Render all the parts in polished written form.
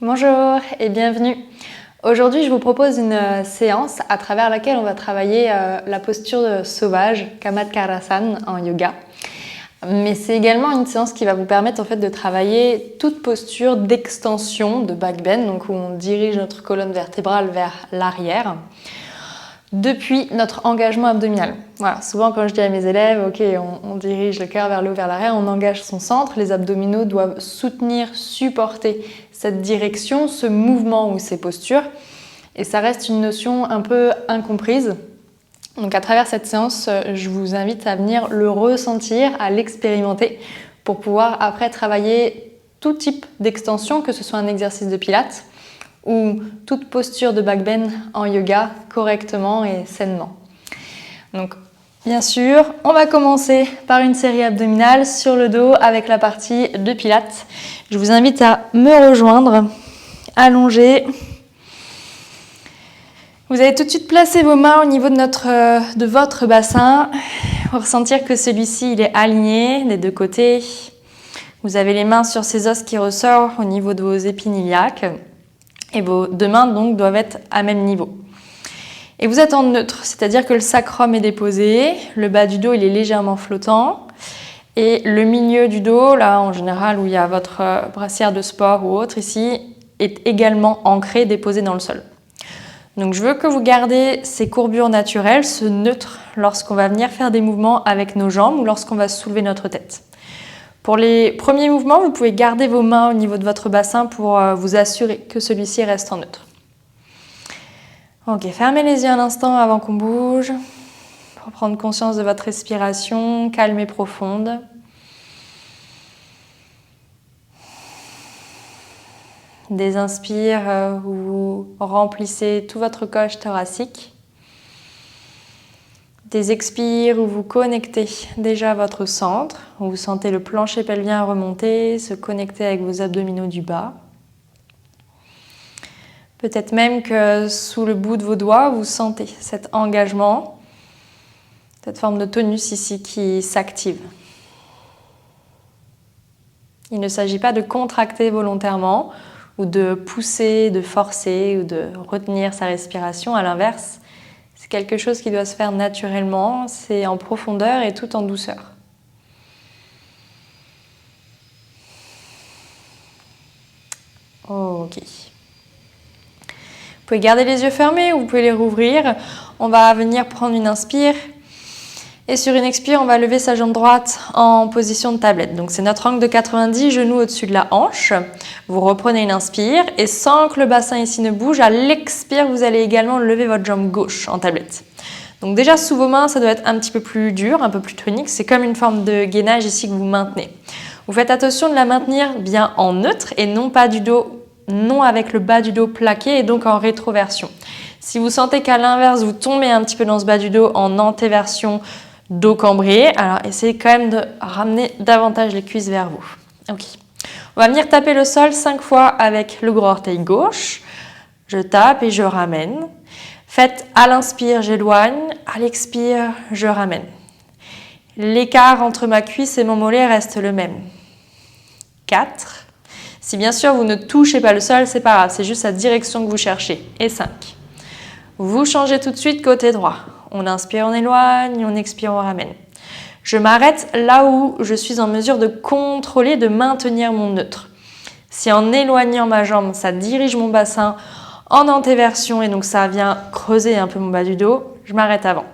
Bonjour et bienvenue. Aujourd'hui, je vous propose une séance à travers laquelle on va travailler la posture sauvage, Kamatkarasana en yoga. Mais c'est également une séance qui va vous permettre en fait de travailler toute posture d'extension de back bend, donc où on dirige notre colonne vertébrale vers l'arrière, depuis notre engagement abdominal. Voilà, souvent quand je dis à mes élèves, ok, on dirige le cœur vers le haut, vers l'arrière, on engage son centre, les abdominaux doivent soutenir, supporter cette direction, ce mouvement ou ces postures. Et ça reste une notion un peu incomprise. Donc à travers cette séance, je vous invite à venir le ressentir, à l'expérimenter pour pouvoir après travailler tout type d'extension, que ce soit un exercice de pilates ou toute posture de back bend en yoga correctement et sainement. Donc bien sûr, on va commencer par une série abdominale sur le dos avec la partie de pilates. Je vous invite à me rejoindre, allongé. Vous allez tout de suite placer vos mains au niveau de votre bassin pour ressentir que celui-ci il est aligné des deux côtés. Vous avez les mains sur ces os qui ressortent au niveau de vos épines iliaques et vos deux mains donc doivent être à même niveau. Et vous êtes en neutre, c'est-à-dire que le sacrum est déposé, le bas du dos il est légèrement flottant et le milieu du dos, là en général où il y a votre brassière de sport ou autre ici, est également ancré, déposé dans le sol. Donc je veux que vous gardez ces courbures naturelles, ce neutre, lorsqu'on va venir faire des mouvements avec nos jambes ou lorsqu'on va soulever notre tête. Pour les premiers mouvements, vous pouvez garder vos mains au niveau de votre bassin pour vous assurer que celui-ci reste en neutre. Ok, fermez les yeux un instant avant qu'on bouge, pour prendre conscience de votre respiration, calme et profonde. Des inspires où vous remplissez tout votre coche thoracique. Des expires où vous connectez déjà à votre centre, où vous sentez le plancher pelvien remonter, se connecter avec vos abdominaux du bas. Peut-être même que sous le bout de vos doigts, vous sentez cet engagement, cette forme de tonus ici qui s'active. Il ne s'agit pas de contracter volontairement ou de pousser, de forcer ou de retenir sa respiration. À l'inverse, c'est quelque chose qui doit se faire naturellement, c'est en profondeur et tout en douceur. Ok. Vous pouvez garder les yeux fermés ou vous pouvez les rouvrir. On va venir prendre une inspire. Et sur une expire, on va lever sa jambe droite en position de tablette. Donc c'est notre angle de 90, genoux au-dessus de la hanche. Vous reprenez une inspire et sans que le bassin ici ne bouge, à l'expire, vous allez également lever votre jambe gauche en tablette. Donc déjà sous vos mains, ça doit être un petit peu plus dur, un peu plus tonique. C'est comme une forme de gainage ici que vous maintenez. Vous faites attention de la maintenir bien en neutre et non pas du dos, non avec le bas du dos plaqué et donc en rétroversion. Si vous sentez qu'à l'inverse, vous tombez un petit peu dans ce bas du dos en antéversion, dos cambré, alors essayez quand même de ramener davantage les cuisses vers vous. Ok. On va venir taper le sol 5 fois avec le gros orteil gauche. Je tape et je ramène. Faites à l'inspire, j'éloigne. À l'expire, je ramène. L'écart entre ma cuisse et mon mollet reste le même. 4. Si bien sûr vous ne touchez pas le sol, c'est pas grave, c'est juste la direction que vous cherchez. Et 5. Vous changez tout de suite côté droit. On inspire, on éloigne, on expire, on ramène. Je m'arrête là où je suis en mesure de contrôler, de maintenir mon neutre. Si en éloignant ma jambe, ça dirige mon bassin en antéversion et donc ça vient creuser un peu mon bas du dos, je m'arrête avant.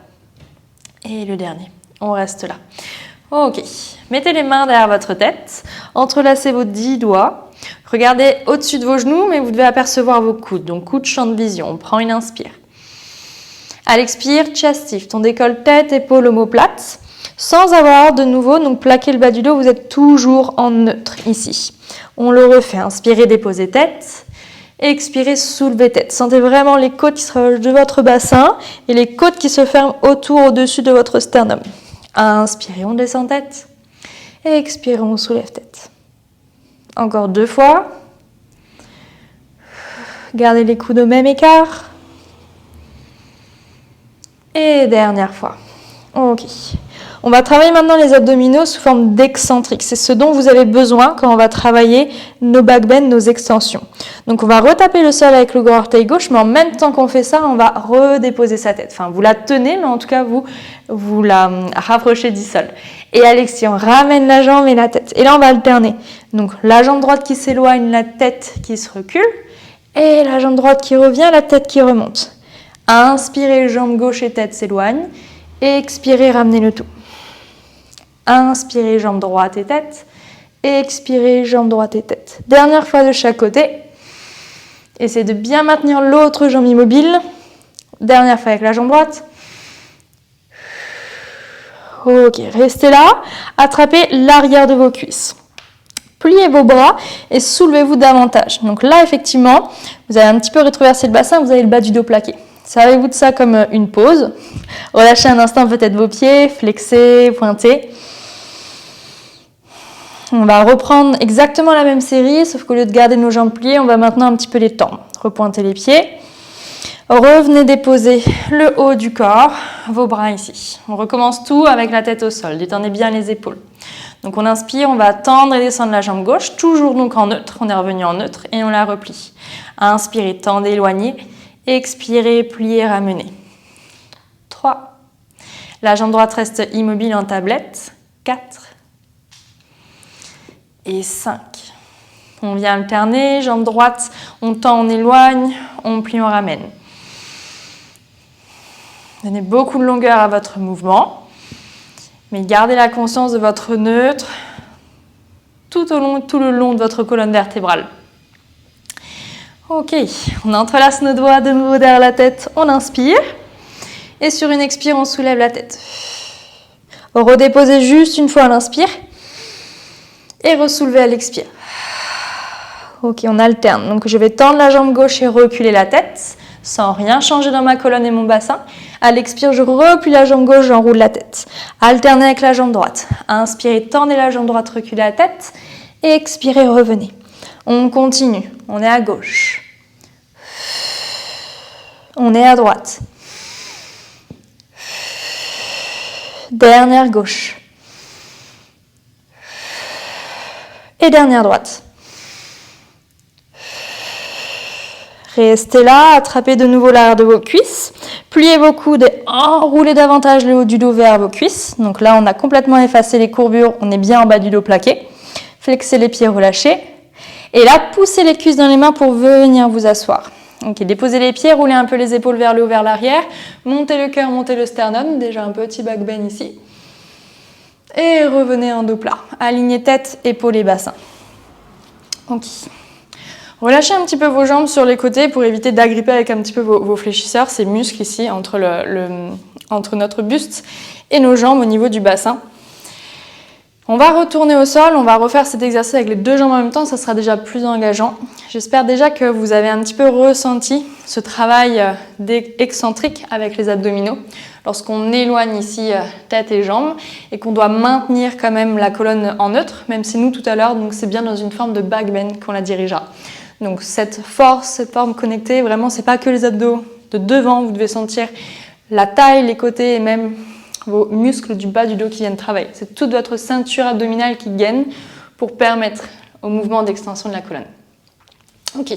Et le dernier, on reste là. Ok, mettez les mains derrière votre tête, entrelacez vos 10 doigts. Regardez au-dessus de vos genoux, mais vous devez apercevoir vos coudes. Donc coude champ de vision, on prend une inspire. À l'expire, chest lift, on décolle tête, épaule, omoplate, sans avoir de nouveau, donc plaquer le bas du dos, vous êtes toujours en neutre ici. On le refait, inspirez, déposez tête, expirez, soulevez tête. Sentez vraiment les côtes qui se rapprochent de votre bassin et les côtes qui se ferment autour, au-dessus de votre sternum. Inspirez, on descend tête, et expirez, on soulève tête. Encore 2 fois. Gardez les coudes au même écart. Et dernière fois. Ok. On va travailler maintenant les abdominaux sous forme d'excentriques. C'est ce dont vous avez besoin quand on va travailler nos back bends, nos extensions. Donc on va retaper le sol avec le gros orteil gauche, mais en même temps qu'on fait ça, on va redéposer sa tête. Enfin, vous la tenez, mais en tout cas, vous la rapprochez du sol. Et à l'extérieur, on ramène la jambe et la tête. Et là, on va alterner. Donc la jambe droite qui s'éloigne, la tête qui se recule. Et la jambe droite qui revient, la tête qui remonte. Inspirez, jambe gauche et tête s'éloignent. Expirez, ramenez le tout. Inspirez, jambe droite et tête. Expirez, jambe droite et tête. Dernière fois de chaque côté. Essayez de bien maintenir l'autre jambe immobile. Dernière fois avec la jambe droite. Ok, restez là. Attrapez l'arrière de vos cuisses. Pliez vos bras et soulevez-vous davantage. Donc là, effectivement, vous allez un petit peu rétroverser le bassin, vous avez le bas du dos plaqué. Servez-vous de ça comme une pause. Relâchez un instant peut-être vos pieds, flexez, pointez. On va reprendre exactement la même série, sauf qu'au lieu de garder nos jambes pliées, on va maintenant un petit peu les tendre. Repointez les pieds. Revenez déposer le haut du corps, vos bras ici. On recommence tout avec la tête au sol. Détendez bien les épaules. Donc on inspire, on va tendre et descendre la jambe gauche, toujours donc en neutre. On est revenu en neutre et on la replie. Inspirez, tendez, éloignez. Expirez, pliez, ramenez. 3. La jambe droite reste immobile en tablette. 4. Et 5. On vient alterner, jambe droite, on tend, on éloigne, on plie, on ramène. Donnez beaucoup de longueur à votre mouvement, mais gardez la conscience de votre neutre tout le long de votre colonne vertébrale. Ok, on entrelace nos doigts de nouveau derrière la tête, on inspire. Et sur une expire, on soulève la tête. Redéposez juste une fois à l'inspire. Et ressoulevez à l'expire. Ok, on alterne. Donc je vais tendre la jambe gauche et reculer la tête, sans rien changer dans ma colonne et mon bassin. À l'expire, je replie la jambe gauche, j'enroule la tête. Alternez avec la jambe droite. Inspirez, tendez la jambe droite, reculez la tête. Et expirez, revenez. On continue. On est à gauche. On est à droite. Dernière gauche. Et dernière droite. Restez là, attrapez de nouveau l'arrière de vos cuisses. Pliez vos coudes et enroulez davantage le haut du dos vers vos cuisses. Donc là, on a complètement effacé les courbures, on est bien en bas du dos plaqué. Flexez les pieds, relâchez. Et là, poussez les cuisses dans les mains pour venir vous asseoir. Ok, déposez les pieds, roulez un peu les épaules vers le haut, vers l'arrière. Montez le cœur, montez le sternum. Déjà un petit back bend ici. Et revenez en dos plat. Alignez tête, épaules et bassin. Ok. Relâchez un petit peu vos jambes sur les côtés pour éviter d'agripper avec un petit peu vos fléchisseurs, ces muscles ici entre notre buste et nos jambes au niveau du bassin. On va retourner au sol, on va refaire cet exercice avec les deux jambes en même temps, ça sera déjà plus engageant. J'espère déjà que vous avez un petit peu ressenti ce travail excentrique avec les abdominaux. Lorsqu'on éloigne ici tête et jambes et qu'on doit maintenir quand même la colonne en neutre, même si nous tout à l'heure, donc c'est bien dans une forme de back bend qu'on la dirigera. Donc cette force, cette forme connectée, vraiment c'est pas que les abdos de devant, vous devez sentir la taille, les côtés et même vos muscles du bas du dos qui viennent travailler. C'est toute votre ceinture abdominale qui gaine pour permettre au mouvement d'extension de la colonne. Ok,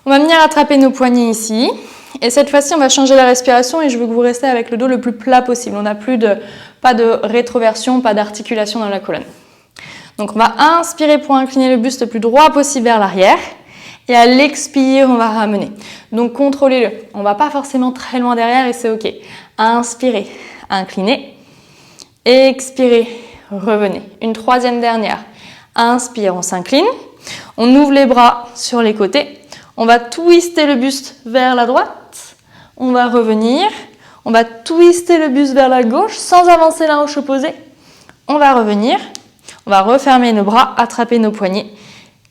on va venir attraper nos poignets ici. Et cette fois-ci, on va changer la respiration et je veux que vous restez avec le dos le plus plat possible. On n'a pas de rétroversion, pas d'articulation dans la colonne. Donc on va inspirer pour incliner le buste le plus droit possible vers l'arrière. Et à l'expire, on va ramener. Donc contrôlez-le. On ne va pas forcément très loin derrière et c'est ok. Inspirez, inclinez. Expirez, revenez. Une troisième dernière. Inspire, on s'incline. On ouvre les bras sur les côtés. On va twister le buste vers la droite. On va revenir. On va twister le buste vers la gauche sans avancer la hanche opposée. On va revenir. On va refermer nos bras, attraper nos poignets.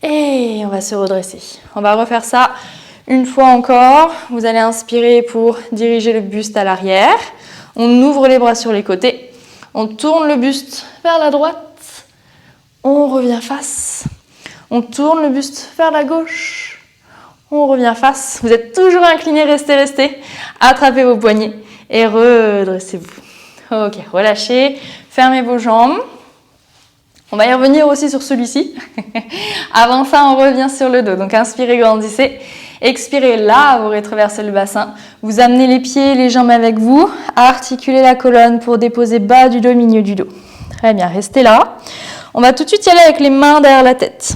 Et on va se redresser. On va refaire ça une fois encore. Vous allez inspirer pour diriger le buste à l'arrière. On ouvre les bras sur les côtés. On tourne le buste vers la droite. On revient face. On tourne le buste vers la gauche. On revient face. Vous êtes toujours incliné, restez. Attrapez vos poignets et redressez-vous. Ok, relâchez, fermez vos jambes. On va y revenir aussi sur celui-ci. Avant ça, on revient sur le dos. Donc inspirez, grandissez. Expirez, là, vous rétroversez le bassin. Vous amenez les pieds, les jambes avec vous. Articulez la colonne pour déposer bas du dos, milieu du dos. Très bien, restez là. On va tout de suite y aller avec les mains derrière la tête.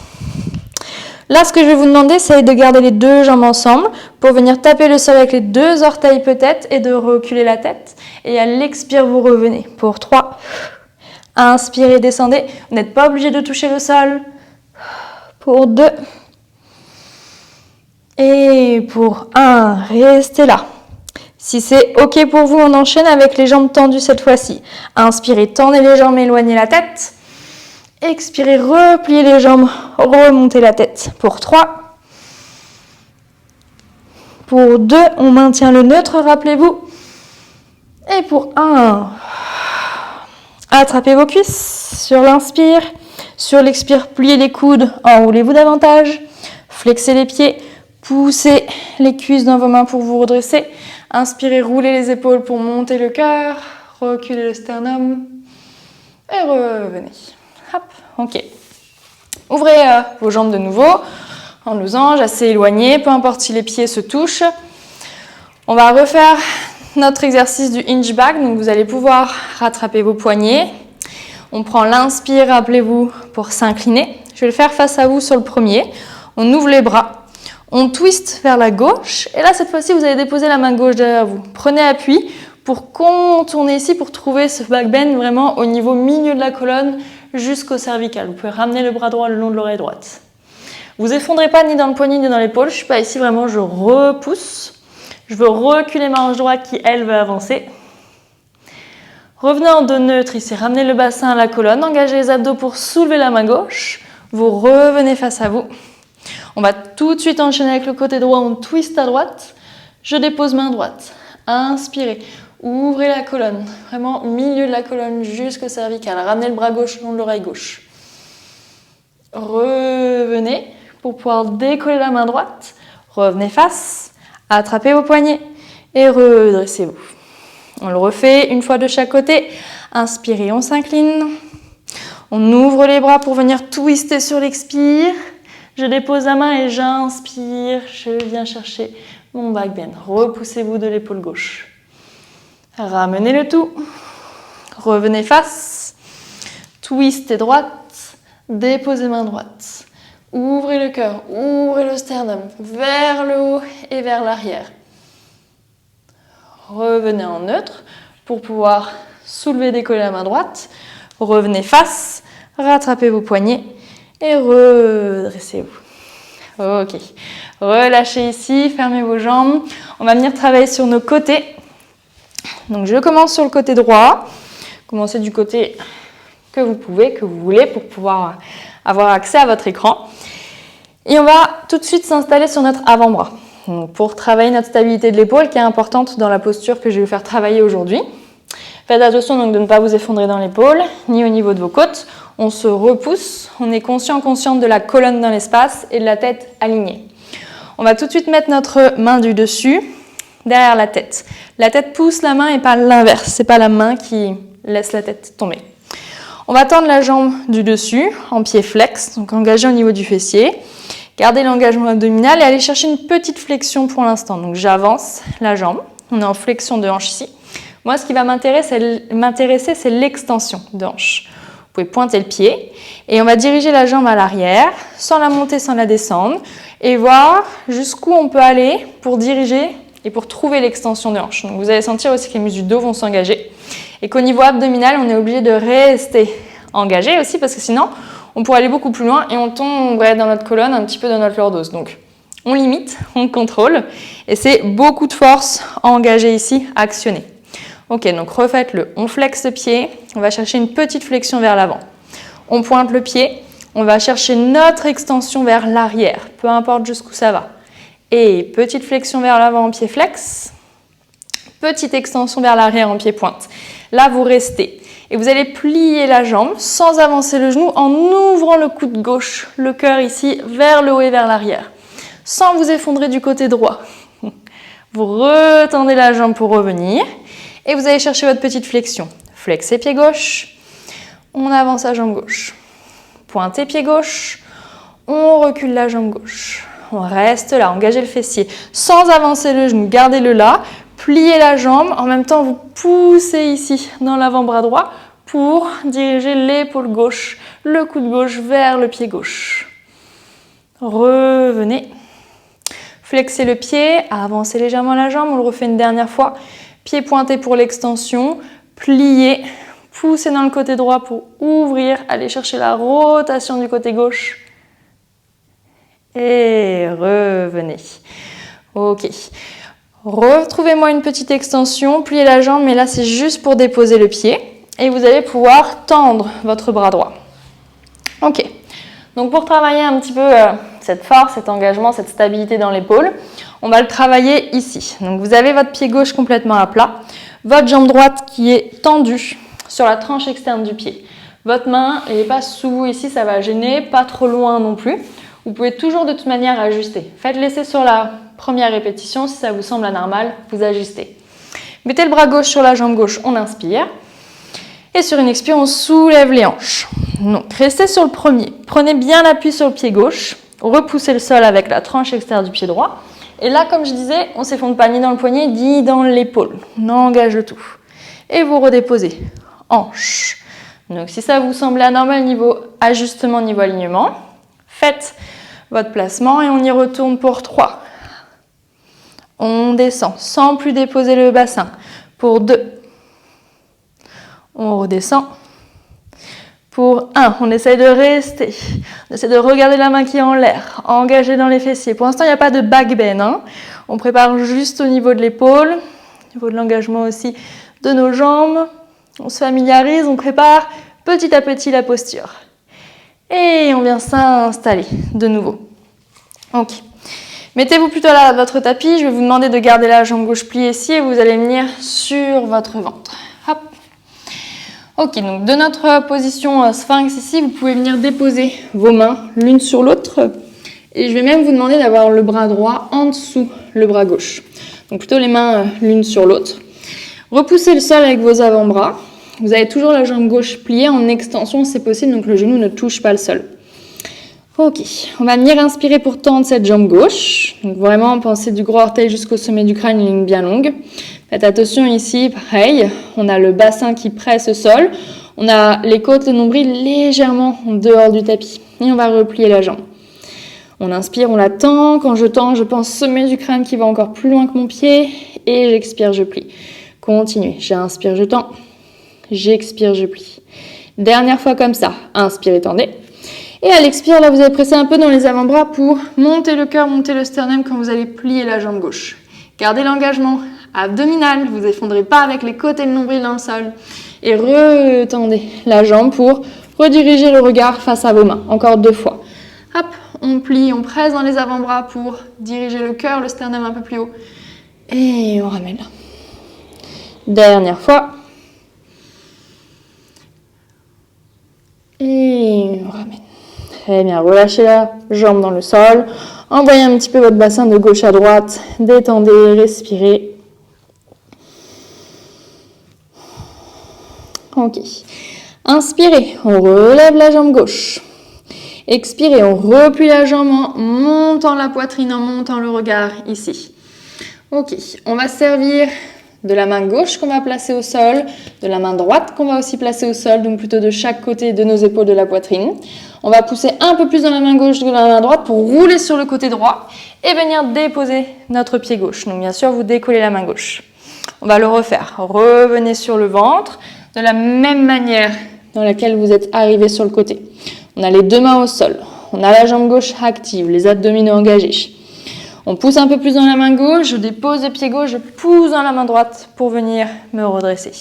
Là, ce que je vais vous demander, c'est de garder les deux jambes ensemble pour venir taper le sol avec les deux orteils peut-être et de reculer la tête. Et à l'expire, vous revenez. Pour 3, inspirez, descendez. Vous n'êtes pas obligé de toucher le sol. Pour 2. Et pour 1, restez là. Si c'est OK pour vous, on enchaîne avec les jambes tendues cette fois-ci. Inspirez, tendez les jambes, éloignez la tête. Expirez, repliez les jambes, remontez la tête. Pour 3. Pour 2, on maintient le neutre, rappelez-vous. Et pour 1, attrapez vos cuisses sur l'inspire. Sur l'expire, pliez les coudes, enroulez-vous davantage. Flexez les pieds, poussez les cuisses dans vos mains pour vous redresser. Inspirez, roulez les épaules pour monter le cœur. Reculez le sternum. Et revenez. Hop, ok. Ouvrez vos jambes de nouveau en losange, assez éloigné, peu importe si les pieds se touchent. On va refaire notre exercice du hinge-back, donc vous allez pouvoir rattraper vos poignets. On prend l'inspire, rappelez-vous, pour s'incliner. Je vais le faire face à vous sur le premier. On ouvre les bras, on twist vers la gauche, et là cette fois-ci vous allez déposer la main gauche derrière vous. Prenez appui pour contourner ici, pour trouver ce back bend vraiment au niveau milieu de la colonne, jusqu'au cervical. Vous pouvez ramener le bras droit le long de l'oreille droite. Vous effondrez pas ni dans le poignet ni dans l'épaule. Je suis pas ici, vraiment je repousse. Je veux reculer ma hanche droite qui elle veut avancer. Revenez en dos neutre ici, ramenez le bassin à la colonne, engagez les abdos pour soulever la main gauche. Vous revenez face à vous. On va tout de suite enchaîner avec le côté droit, on twist à droite. Je dépose main droite. Inspirez. Ouvrez la colonne, vraiment au milieu de la colonne jusqu'au cervical. Ramenez le bras gauche le long de l'oreille gauche. Revenez pour pouvoir décoller la main droite. Revenez face, attrapez vos poignets et redressez-vous. On le refait une fois de chaque côté. Inspirez, on s'incline. On ouvre les bras pour venir twister sur l'expire. Je dépose la main et j'inspire. Je viens chercher mon back bend. Repoussez-vous de l'épaule gauche. Ramenez le tout, revenez face, twistez droite, déposez main droite, ouvrez le cœur, ouvrez le sternum vers le haut et vers l'arrière. Revenez en neutre pour pouvoir soulever, décoller la main droite, revenez face, rattrapez vos poignets et redressez-vous. Ok, relâchez ici, fermez vos jambes, on va venir travailler sur nos côtés. Donc je commence sur le côté droit, commencez du côté que vous pouvez, que vous voulez pour pouvoir avoir accès à votre écran. Et on va tout de suite s'installer sur notre avant-bras. Donc pour travailler notre stabilité de l'épaule qui est importante dans la posture que je vais vous faire travailler aujourd'hui. Faites attention donc de ne pas vous effondrer dans l'épaule, ni au niveau de vos côtes. On se repousse, on est consciente de la colonne dans l'espace et de la tête alignée. On va tout de suite mettre notre main du dessus derrière la tête. La tête pousse la main et pas l'inverse. C'est pas la main qui laisse la tête tomber. On va tendre la jambe du dessus en pied flex, donc engagé au niveau du fessier. Gardez l'engagement abdominal et allez chercher une petite flexion pour l'instant. Donc j'avance la jambe. On est en flexion de hanche ici. Moi, ce qui va m'intéresser, c'est l'extension de hanche. Vous pouvez pointer le pied et on va diriger la jambe à l'arrière, sans la monter, sans la descendre, et voir jusqu'où on peut aller pour diriger et pour trouver l'extension de hanche. Donc vous allez sentir aussi que les muscles du dos vont s'engager et qu'au niveau abdominal, on est obligé de rester engagé aussi parce que sinon, on pourrait aller beaucoup plus loin et on tomberait dans notre colonne un petit peu dans notre lordose. Donc on limite, on contrôle et c'est beaucoup de force engagée ici, actionnée. Ok, donc refaites-le. On flexe le pied, on va chercher une petite flexion vers l'avant. On pointe le pied, on va chercher notre extension vers l'arrière, peu importe jusqu'où ça va. Et petite flexion vers l'avant en pied flex, petite extension vers l'arrière en pied pointe. Là, vous restez et vous allez plier la jambe sans avancer le genou en ouvrant le coude gauche, le cœur ici, vers le haut et vers l'arrière, sans vous effondrer du côté droit. Vous retendez la jambe pour revenir et vous allez chercher votre petite flexion. Flexez pied gauche. On avance la jambe gauche. Pointez pied gauche. On recule la jambe gauche. On reste là, engagez le fessier. Sans avancer le genou, gardez-le là. Pliez la jambe. En même temps, vous poussez ici dans l'avant-bras droit pour diriger l'épaule gauche, le coude gauche vers le pied gauche. Revenez. Flexez le pied, avancez légèrement la jambe. On le refait une dernière fois. Pied pointé pour l'extension. Pliez. Poussez dans le côté droit pour ouvrir. Allez chercher la rotation du côté gauche. Et revenez. Ok. Retrouvez-moi une petite extension. Pliez la jambe, mais là c'est juste pour déposer le pied. Et vous allez pouvoir tendre votre bras droit. Ok. Donc pour travailler un petit peu cette force, cet engagement, cette stabilité dans l'épaule, on va le travailler ici. Donc vous avez votre pied gauche complètement à plat. Votre jambe droite qui est tendue sur la tranche externe du pied. Votre main n'est pas sous vous ici, ça va gêner, pas trop loin non plus. Vous pouvez toujours de toute manière ajuster. Faites l'essai sur la première répétition, si ça vous semble anormal, vous ajustez. Mettez le bras gauche sur la jambe gauche, on inspire. Et sur une expire, on soulève les hanches. Donc restez sur le premier. Prenez bien l'appui sur le pied gauche. Repoussez le sol avec la tranche externe du pied droit. Et là, comme je disais, on ne s'effondre pas ni dans le poignet, ni dans l'épaule. On engage le tout. Et vous redéposez. Hanche. Donc si ça vous semble anormal niveau ajustement, niveau alignement, faites votre placement et on y retourne pour 3. On descend sans plus déposer le bassin. Pour 2. On redescend. Pour 1, on essaye de rester. On essaie de regarder la main qui est en l'air, engagée dans les fessiers. Pour l'instant, il n'y a pas de back bend. Hein. On prépare juste au niveau de l'épaule, au niveau de l'engagement aussi de nos jambes. On se familiarise, on prépare petit à petit la posture. Et on vient s'installer de nouveau. Ok. Mettez-vous plutôt là à votre tapis. Je vais vous demander de garder la jambe gauche pliée ici et vous allez venir sur votre ventre. Hop. Ok, donc de notre position sphinx ici, vous pouvez venir déposer vos mains l'une sur l'autre. Et je vais même vous demander d'avoir le bras droit en dessous le bras gauche. Donc plutôt les mains l'une sur l'autre. Repoussez le sol avec vos avant-bras. Vous avez toujours la jambe gauche pliée en extension, c'est possible, donc le genou ne touche pas le sol. Ok, on va venir inspirer pour tendre cette jambe gauche. Donc vraiment, pensez du gros orteil jusqu'au sommet du crâne, une ligne bien longue. Faites attention ici, pareil, on a le bassin qui presse le sol. On a les côtes, le nombril légèrement en dehors du tapis. Et on va replier la jambe. On inspire, on la tend. Quand je tends, je pense sommet du crâne qui va encore plus loin que mon pied. Et j'expire, je plie. Continuez, j'inspire, je tends. J'expire, je plie. Dernière fois comme ça. Inspirez, tendez. Et à l'expire, là, vous allez presser un peu dans les avant-bras pour monter le cœur, monter le sternum quand vous allez plier la jambe gauche. Gardez l'engagement abdominal. Vous effondrez pas avec les côtes et le nombril dans le sol. Et retendez la jambe pour rediriger le regard face à vos mains. Encore 2 fois. Hop, on plie, on presse dans les avant-bras pour diriger le cœur, le sternum un peu plus haut. Et on ramène. Dernière fois. Et on ramène. Très bien, relâchez la jambe dans le sol. Envoyez un petit peu votre bassin de gauche à droite. Détendez, respirez. Ok. Inspirez, on relève la jambe gauche. Expirez, on replie la jambe en montant la poitrine, en montant le regard ici. Ok, on va servir de la main gauche qu'on va placer au sol, de la main droite qu'on va aussi placer au sol, donc plutôt de chaque côté de nos épaules de la poitrine. On va pousser un peu plus dans la main gauche que dans la main droite pour rouler sur le côté droit et venir déposer notre pied gauche. Donc bien sûr, vous décollez la main gauche. On va le refaire. Revenez sur le ventre de la même manière dans laquelle vous êtes arrivé sur le côté. On a les 2 mains au sol. On a la jambe gauche active, les abdominaux engagés. On pousse un peu plus dans la main gauche, je dépose le pied gauche, je pousse dans la main droite pour venir me redresser.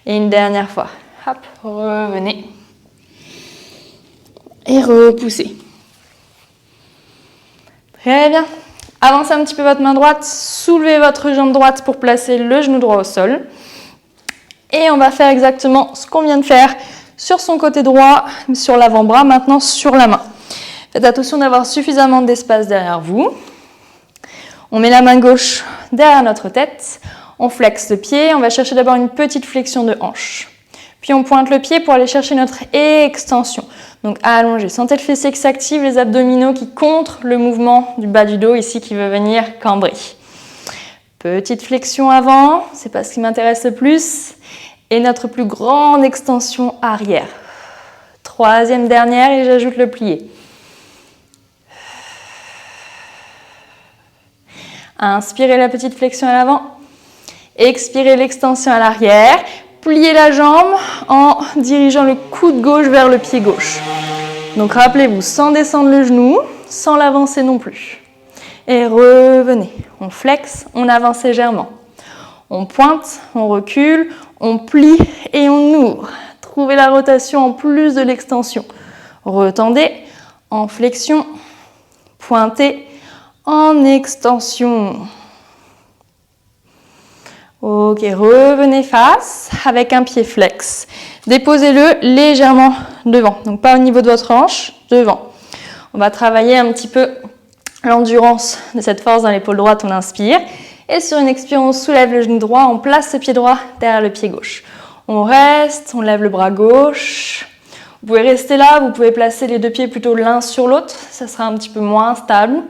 Et une dernière fois. Hop, revenez. Et repoussez. Très bien. Avancez un petit peu votre main droite, soulevez votre jambe droite pour placer le genou droit au sol. Et on va faire exactement ce qu'on vient de faire sur son côté droit, sur l'avant-bras, maintenant sur la main. Faites attention d'avoir suffisamment d'espace derrière vous. On met la main gauche derrière notre tête, on flexe le pied, on va chercher d'abord une petite flexion de hanche. Puis on pointe le pied pour aller chercher notre extension. Donc allongé. Sentez le fessier qui s'active, les abdominaux qui contrent le mouvement du bas du dos ici qui veut venir cambrer. Petite flexion avant, c'est pas ce qui m'intéresse le plus. Et notre plus grande extension arrière. Troisième dernière et j'ajoute le plié. Inspirez la petite flexion à l'avant. Expirez l'extension à l'arrière. Pliez la jambe en dirigeant le coude gauche vers le pied gauche. Donc rappelez-vous, sans descendre le genou, sans l'avancer non plus. Et revenez. On flexe, on avance légèrement. On pointe, on recule, on plie et on ouvre. Trouvez la rotation en plus de l'extension. Retendez en flexion, pointez en extension. Ok, revenez face avec un pied flex. Déposez-le légèrement devant, donc pas au niveau de votre hanche, devant. On va travailler un petit peu l'endurance de cette force dans l'épaule droite, on inspire. Et sur une expire, on soulève le genou droit, on place le pied droit derrière le pied gauche. On reste, on lève le bras gauche. Vous pouvez rester là, vous pouvez placer les deux pieds plutôt l'un sur l'autre, ça sera un petit peu moins stable.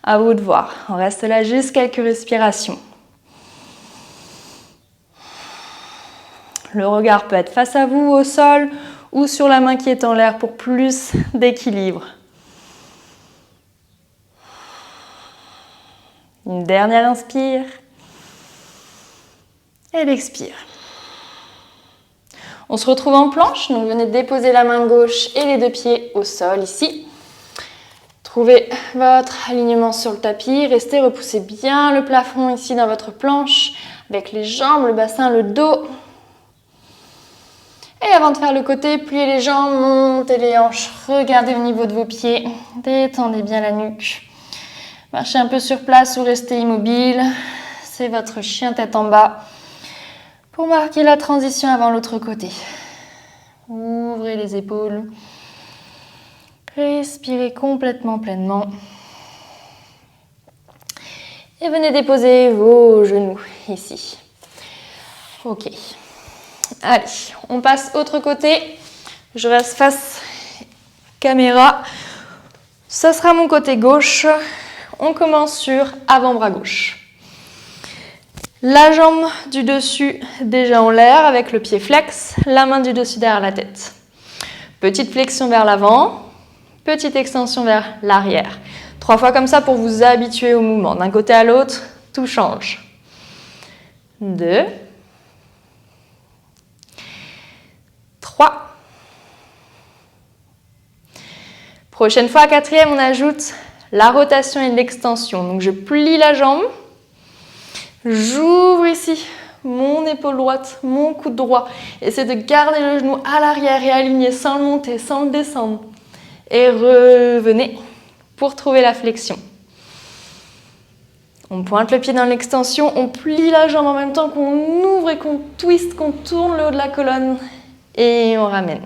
À vous de voir. On reste là juste quelques respirations. Le regard peut être face à vous, au sol, ou sur la main qui est en l'air pour plus d'équilibre. Une dernière inspire. Et l'expire. On se retrouve en planche, donc venez déposer la main gauche et les deux pieds au sol ici. Trouvez votre alignement sur le tapis, restez, repoussez bien le plafond ici dans votre planche, avec les jambes, le bassin, le dos. Et avant de faire le côté, pliez les jambes, montez les hanches, regardez au niveau de vos pieds, détendez bien la nuque. Marchez un peu sur place ou restez immobile, c'est votre chien tête en bas. Pour marquer la transition avant l'autre côté. Ouvrez les épaules. Respirez complètement pleinement. Et venez déposer vos genoux ici. Ok. Allez, on passe autre côté. Je reste face caméra. Ça sera mon côté gauche. On commence sur avant-bras gauche. La jambe du dessus déjà en l'air avec le pied flex, la main du dessus derrière la tête. Petite flexion vers l'avant, petite extension vers l'arrière. 3 fois comme ça pour vous habituer au mouvement. D'un côté à l'autre, tout change. 2, 3. Prochaine fois, 4e, on ajoute la rotation et l'extension. Donc je plie la jambe. J'ouvre ici mon épaule droite, mon coude droit. Essayez de garder le genou à l'arrière et aligné sans le monter, sans le descendre. Et revenez pour trouver la flexion. On pointe le pied dans l'extension, on plie la jambe en même temps qu'on ouvre et qu'on twiste, qu'on tourne le haut de la colonne. Et on ramène.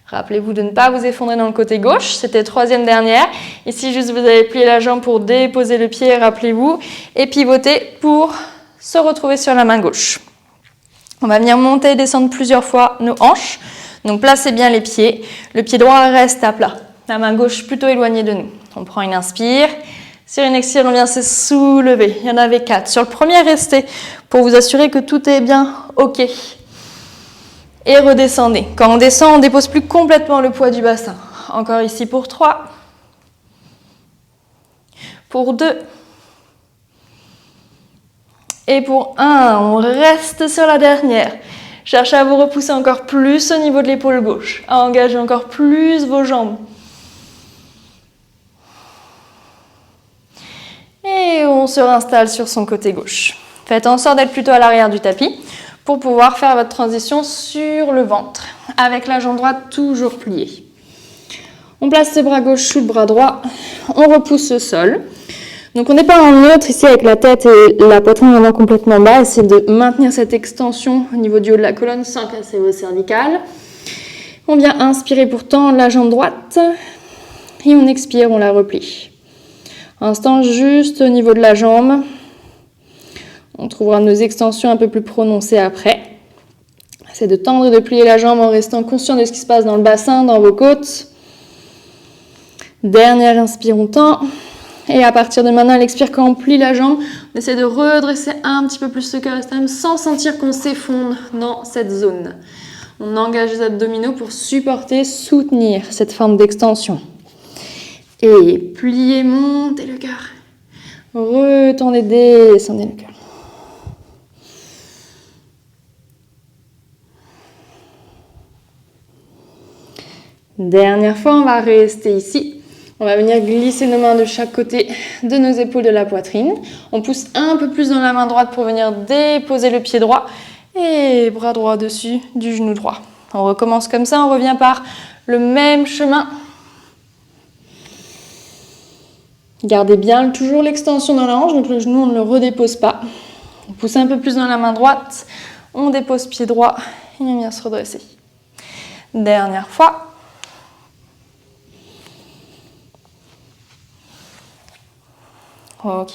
Rappelez-vous de ne pas vous effondrer dans le côté gauche, c'était 3e dernière. Ici, juste vous avez plié la jambe pour déposer le pied, rappelez-vous, et pivoter pour se retrouver sur la main gauche. On va venir monter et descendre plusieurs fois nos hanches. Donc placez bien les pieds. Le pied droit reste à plat. La main gauche plutôt éloignée de nous. On prend une inspire. Sur une expire, on vient se soulever. Il y en avait 4. Sur le premier, restez pour vous assurer que tout est bien OK. Et redescendez. Quand on descend, on ne dépose plus complètement le poids du bassin. Encore ici pour 3. Pour 2. Et pour 1. On reste sur la dernière. Cherchez à vous repousser encore plus au niveau de l'épaule gauche. À engager encore plus vos jambes. Et on se réinstalle sur son côté gauche. Faites en sorte d'être plutôt à l'arrière du tapis pour pouvoir faire votre transition sur le ventre, avec la jambe droite toujours pliée. On place le bras gauche sous le bras droit, on repousse le sol. Donc on n'est pas en neutre ici avec la tête et la poitrine vraiment complètement bas. Essayez de maintenir cette extension au niveau du haut de la colonne sans casser vos cervicales. On vient inspirer pour tendre la jambe droite et on expire, on la replie. Instant juste au niveau de la jambe. On trouvera nos extensions un peu plus prononcées après. C'est de tendre et de plier la jambe en restant conscient de ce qui se passe dans le bassin, dans vos côtes. Dernière inspire, on tend. Et à partir de maintenant, à l'expire, quand on plie la jambe, on essaie de redresser un petit peu plus le cœur externe sans sentir qu'on s'effondre dans cette zone. On engage les abdominaux pour supporter, soutenir cette forme d'extension. Et pliez, montez le cœur. Retendez, descendez le cœur. Dernière fois, on va rester ici. On va venir glisser nos mains de chaque côté de nos épaules de la poitrine. On pousse un peu plus dans la main droite pour venir déposer le pied droit. Et bras droit dessus du genou droit. On recommence comme ça, on revient par le même chemin. Gardez bien toujours l'extension dans la hanche, donc le genou on ne le redépose pas. On pousse un peu plus dans la main droite, on dépose pied droit et on vient se redresser. Dernière fois. Ok.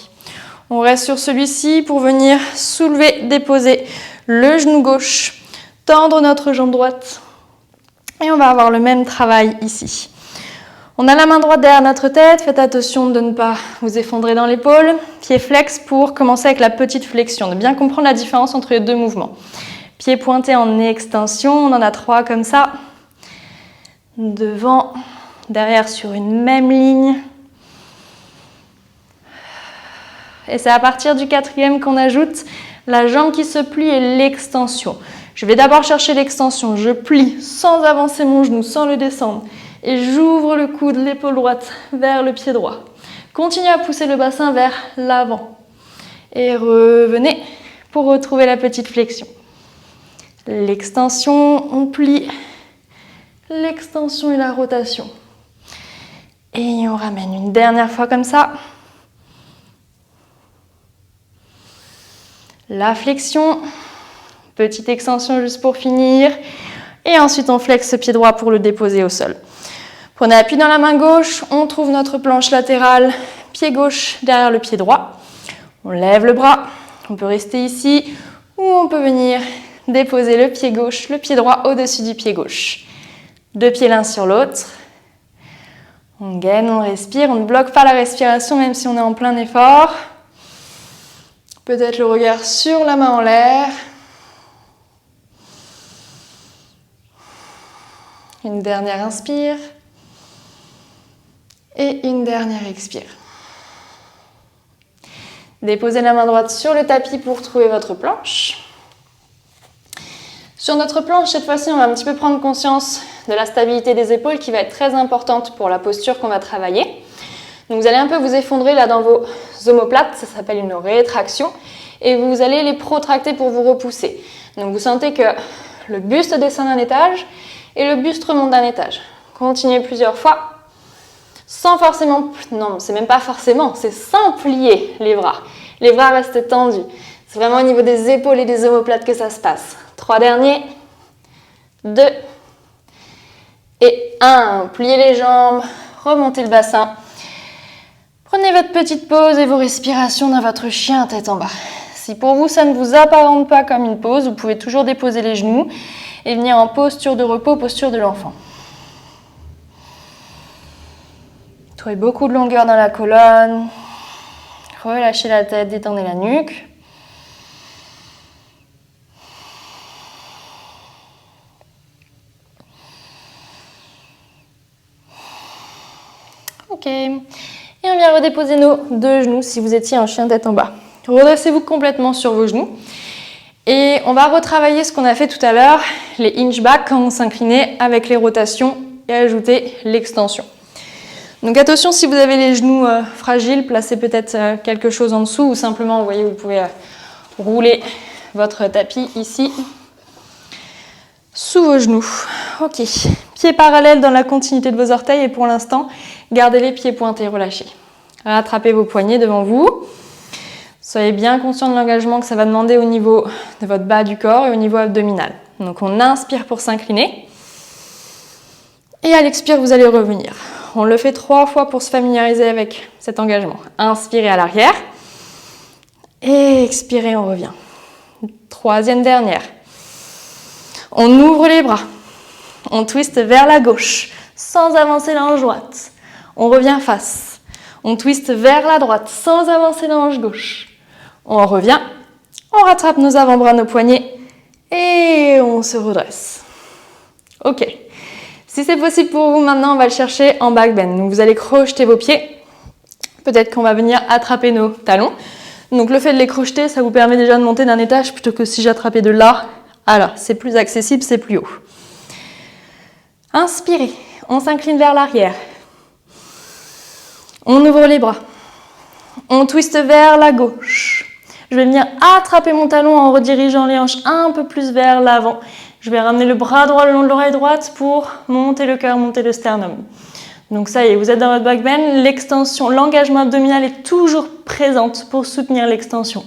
On reste sur celui-ci pour venir soulever, déposer le genou gauche, tendre notre jambe droite et on va avoir le même travail ici. On a la main droite derrière notre tête, faites attention de ne pas vous effondrer dans l'épaule. Pied flex pour commencer avec la petite flexion, de bien comprendre la différence entre les deux mouvements. Pied pointé en extension, on en a 3 comme ça. Devant, derrière sur une même ligne. Et c'est à partir du 4e qu'on ajoute la jambe qui se plie et l'extension. Je vais d'abord chercher l'extension, je plie sans avancer mon genou, sans le descendre. Et j'ouvre le coude, l'épaule droite vers le pied droit. Continuez à pousser le bassin vers l'avant. Et revenez pour retrouver la petite flexion. L'extension, on plie. L'extension et la rotation. Et on ramène une dernière fois comme ça. La flexion, petite extension juste pour finir. Et ensuite, on flexe ce pied droit pour le déposer au sol. Prenez appui dans la main gauche, on trouve notre planche latérale, pied gauche derrière le pied droit. On lève le bras, on peut rester ici ou on peut venir déposer le pied gauche, le pied droit au-dessus du pied gauche. 2 pieds l'un sur l'autre. On gaine, on respire, on ne bloque pas la respiration même si on est en plein effort. Peut-être le regard sur la main en l'air. Une dernière inspire. Et une dernière expire. Déposez la main droite sur le tapis pour trouver votre planche. Sur notre planche, cette fois-ci, on va un petit peu prendre conscience de la stabilité des épaules qui va être très importante pour la posture qu'on va travailler. Donc vous allez un peu vous effondrer là dans vos omoplates, ça s'appelle une rétraction, et vous allez les protracter pour vous repousser. Donc vous sentez que le buste descend d'un étage et le buste remonte d'un étage. Continuez plusieurs fois, sans forcément, non c'est même pas forcément, c'est sans plier les bras. Les bras restent tendus. C'est vraiment au niveau des épaules et des omoplates que ça se passe. 3 derniers, 2 et 1. Pliez les jambes, remontez le bassin. Prenez votre petite pause et vos respirations dans votre chien tête en bas. Si pour vous ça ne vous apparente pas comme une pause, vous pouvez toujours déposer les genoux et venir en posture de repos, posture de l'enfant. Trouvez beaucoup de longueur dans la colonne. Relâchez la tête, détendez la nuque. Ok. Et on vient redéposer nos 2 genoux si vous étiez en chien tête en bas. Redressez-vous complètement sur vos genoux. Et on va retravailler ce qu'on a fait tout à l'heure, les hinge-back quand on s'inclinait avec les rotations et ajouter l'extension. Donc attention si vous avez les genoux fragiles, placez peut-être quelque chose en dessous ou simplement, vous voyez, vous pouvez rouler votre tapis ici sous vos genoux. Ok, pieds parallèles dans la continuité de vos orteils et pour l'instant, gardez les pieds pointés, relâchés. Rattrapez vos poignets devant vous. Soyez bien conscient de l'engagement que ça va demander au niveau de votre bas du corps et au niveau abdominal. Donc on inspire pour s'incliner. Et à l'expire, vous allez revenir. On le fait 3 fois pour se familiariser avec cet engagement. Inspirez à l'arrière. Et expirez, on revient. Troisième dernière. On ouvre les bras. On twiste vers la gauche, sans avancer la hanche droite. On revient face. On twiste vers la droite, sans avancer la hanche gauche. On revient. On rattrape nos avant-bras, nos poignets. Et on se redresse. Ok. Si c'est possible pour vous, maintenant, on va le chercher en back bend. Donc, vous allez crocheter vos pieds. Peut-être qu'on va venir attraper nos talons. Donc, le fait de les crocheter, ça vous permet déjà de monter d'un étage plutôt que si j'attrapais de là. Alors, c'est plus accessible, c'est plus haut. Inspirez. On s'incline vers l'arrière. On ouvre les bras. On twiste vers la gauche. Je vais venir attraper mon talon en redirigeant les hanches un peu plus vers l'avant. Je vais ramener le bras droit le long de l'oreille droite pour monter le cœur, monter le sternum. Donc ça y est, vous êtes dans votre back bend. L'extension, l'engagement abdominal est toujours présente pour soutenir l'extension.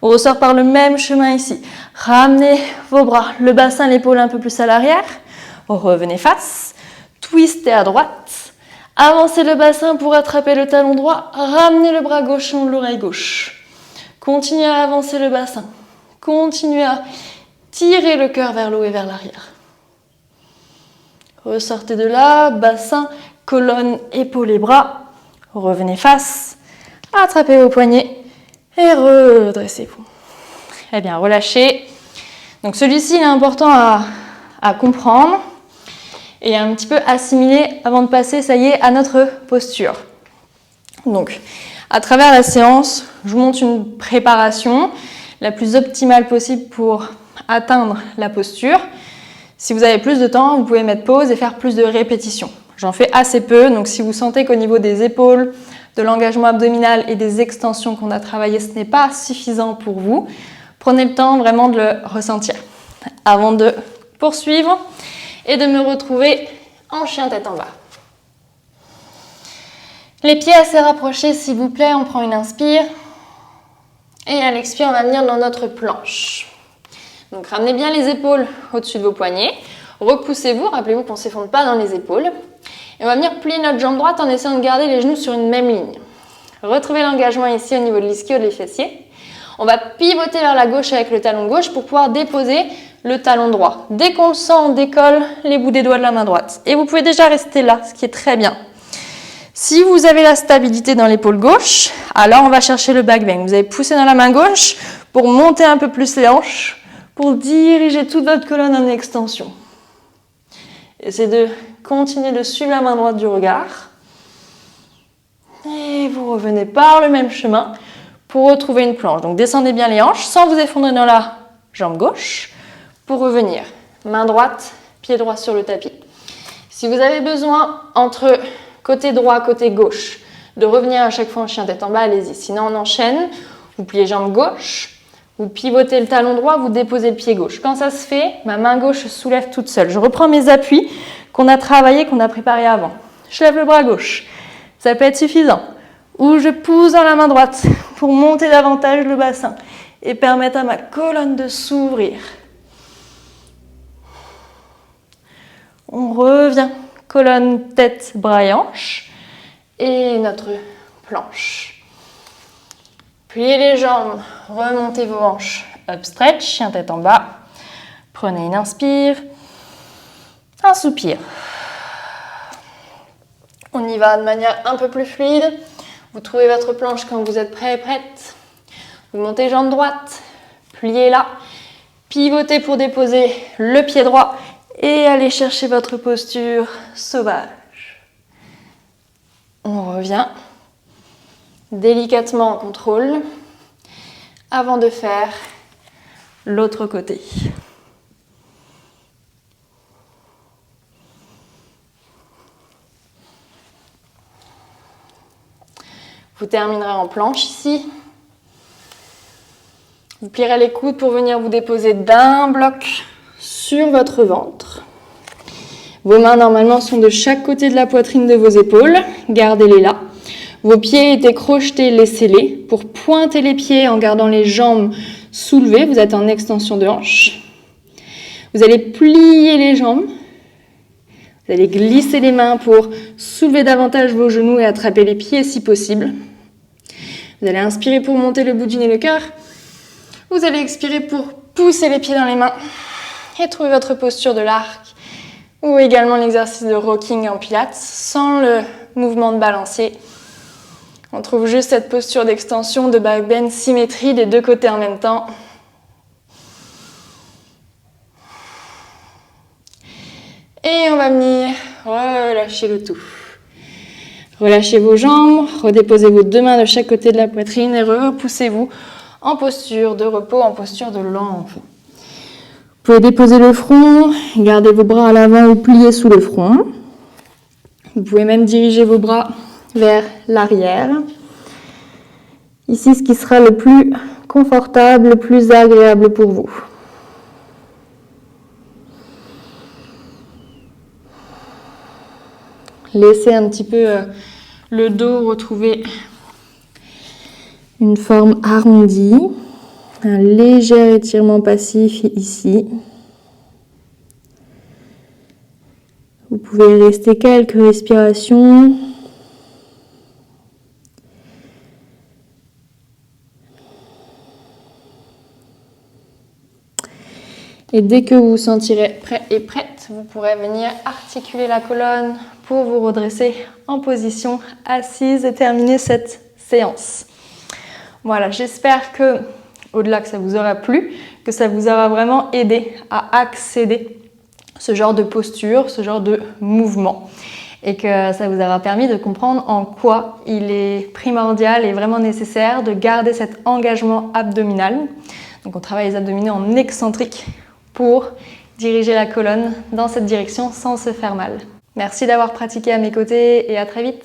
On ressort par le même chemin ici. Ramenez vos bras, le bassin, l'épaule un peu plus à l'arrière. Revenez face. Twistez à droite. Avancez le bassin pour attraper le talon droit. Ramenez le bras gauche long de l'oreille gauche. Continuez à avancer le bassin. Continuez à tirer le cœur vers le haut et vers l'arrière. Ressortez de là, bassin, colonne, épaules et bras. Revenez face. Attrapez vos poignets. Et redressez-vous. Eh bien, relâchez. Donc celui-ci, il est important à comprendre et un petit peu assimiler avant de passer, ça y est, à notre posture. Donc, à travers la séance, je vous montre une préparation la plus optimale possible pour atteindre la posture. Si vous avez plus de temps, vous pouvez mettre pause et faire plus de répétitions. J'en fais assez peu, donc si vous sentez qu'au niveau des épaules, de l'engagement abdominal et des extensions qu'on a travaillé, ce n'est pas suffisant pour vous, prenez le temps vraiment de le ressentir avant de poursuivre et de me retrouver en chien tête en bas. Les pieds assez rapprochés s'il vous plaît, on prend une inspire et à l'expire on va venir dans notre planche. Donc ramenez bien les épaules au-dessus de vos poignets, repoussez-vous, rappelez-vous qu'on ne s'effondre pas dans les épaules. Et on va venir plier notre jambe droite en essayant de garder les genoux sur une même ligne. Retrouvez l'engagement ici au niveau de l'ischio des fessiers. On va pivoter vers la gauche avec le talon gauche pour pouvoir déposer le talon droit. Dès qu'on le sent, on décolle les bouts des doigts de la main droite. Et vous pouvez déjà rester là, ce qui est très bien. Si vous avez la stabilité dans l'épaule gauche, alors on va chercher le back bend. Vous allez pousser dans la main gauche pour monter un peu plus les hanches, pour diriger toute votre colonne en extension. Essayez de continuer de suivre la main droite du regard. Et vous revenez par le même chemin pour retrouver une planche. Donc descendez bien les hanches sans vous effondrer dans la jambe gauche pour revenir. Main droite, pied droit sur le tapis. Si vous avez besoin entre côté droit, côté gauche, de revenir à chaque fois en chien tête en bas, allez-y. Sinon on enchaîne, vous pliez jambe gauche, vous pivotez le talon droit, vous déposez le pied gauche. Quand ça se fait, ma main gauche se soulève toute seule. Je reprends mes appuis qu'on a travaillé, qu'on a préparé avant. Je lève le bras gauche. Ça peut être suffisant. Ou je pousse dans la main droite pour monter davantage le bassin et permettre à ma colonne de s'ouvrir. On revient. Colonne, tête, bras et hanches. Et notre planche. Pliez les jambes, remontez vos hanches, up stretch, chien tête en bas. Prenez une inspire, un soupir. On y va de manière un peu plus fluide. Vous trouvez votre planche quand vous êtes prêt et prête. Vous montez jambe droite, pliez-la, pivotez pour déposer le pied droit et allez chercher votre posture sauvage. On revient. Délicatement en contrôle avant de faire l'autre côté. Vous terminerez en planche ici. Vous plierez les coudes pour venir vous déposer d'un bloc sur votre ventre. Vos mains normalement sont de chaque côté de la poitrine de vos épaules. Gardez-les là. Vos pieds étaient crochetés, laissez-les. Pour pointer les pieds en gardant les jambes soulevées, vous êtes en extension de hanche. Vous allez plier les jambes. Vous Vous allez glisser les mains pour soulever davantage vos genoux et attraper les pieds si possible. Vous allez inspirer pour monter le bout du nez, le cœur. Vous allez expirer pour pousser les pieds dans les mains et trouver votre posture de l'arc ou également l'exercice de rocking en pilates sans le mouvement de balancier. On trouve juste cette posture d'extension, de back bend, symétrie des deux côtés en même temps. Et on va venir relâcher le tout. Relâchez vos jambes, redéposez vos deux mains de chaque côté de la poitrine et repoussez-vous en posture de repos, en posture de l'enfant. Vous pouvez déposer le front, garder vos bras à l'avant ou plier sous le front. Vous pouvez même diriger vos bras vers l'arrière. Ici, ce qui sera le plus confortable, le plus agréable pour vous. Laissez un petit peu le dos retrouver une forme arrondie. Un léger étirement passif ici. Vous pouvez rester quelques respirations. Et dès que vous vous sentirez prêt et prête, vous pourrez venir articuler la colonne pour vous redresser en position assise et terminer cette séance. Voilà, j'espère que, au-delà que ça vous aura plu, que ça vous aura vraiment aidé à accéder ce genre de posture, ce genre de mouvement. Et que ça vous aura permis de comprendre en quoi il est primordial et vraiment nécessaire de garder cet engagement abdominal. Donc on travaille les abdominaux en excentrique pour diriger la colonne dans cette direction sans se faire mal. Merci d'avoir pratiqué à mes côtés et à très vite.